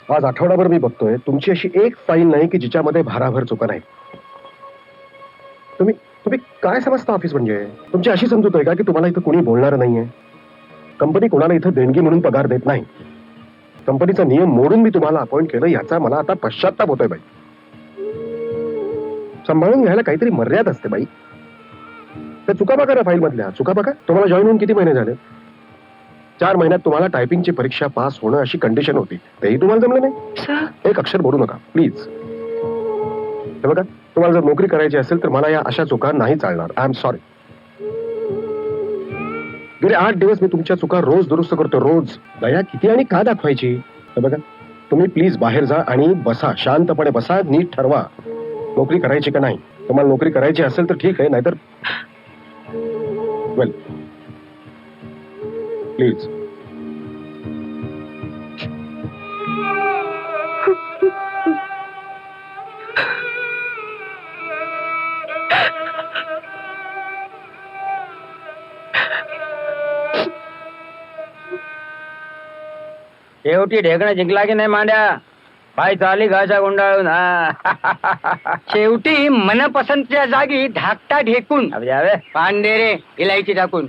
आज आठवडाभर मी बघतोय तुमची अशी एक फाईल नाही की जिच्यामध्ये भाराभर चुका नाही. तुम्ही तुम्ही काय समजता ऑफिस म्हणजे? तुमची अशी समजूत आहे का की तुम्हाला इथं कोणी बोलणार नाहीये? कंपनी कोणाला इथं देणगी म्हणून पगार देत नाही. कंपनीचा नियम मोडून मी तुम्हाला अपॉइंट केलं याचा मला आता पश्चात्ताप होतोय बाई. सांभाळून घ्यायला काहीतरी मर्यादा असते बाई. त्या चुका बघा ना फाईल मधल्या चुका बघा. तुम्हाला जॉईन होऊन किती महिने झाले? 4 महिन्यात तुम्हाला टायपिंगची परीक्षा पास होणं अशी कंडिशन होती, तेही तुम्हाला जमलं नाही. एक अक्षर बोलू नका प्लीज. हे बघा, तुम्हाला जर नोकरी करायची असेल तर मला या अशा चुका नाही चालणार. I am sorry. गेले 8 दिवस मी तुमच्या चुका रोज दुरुस्त करतो, रोज. दया किती आणि का दाखवायची? हे बघा, तुम्ही प्लीज बाहेर जा आणि बसा, शांतपणे बसा, नीट ठरवा नोकरी करायची का नाही. तुम्हाला नोकरी करायची असेल तर ठीक आहे, नाहीतर वेल प्लीज. शेवटी ढेकणं जिंकला की नाही मांड्या? पाय चाली घाशा गुंडाळून. शेवटी मनपसंतच्या जागी धाकटा ढेकून पांढे रे इलायची टाकून.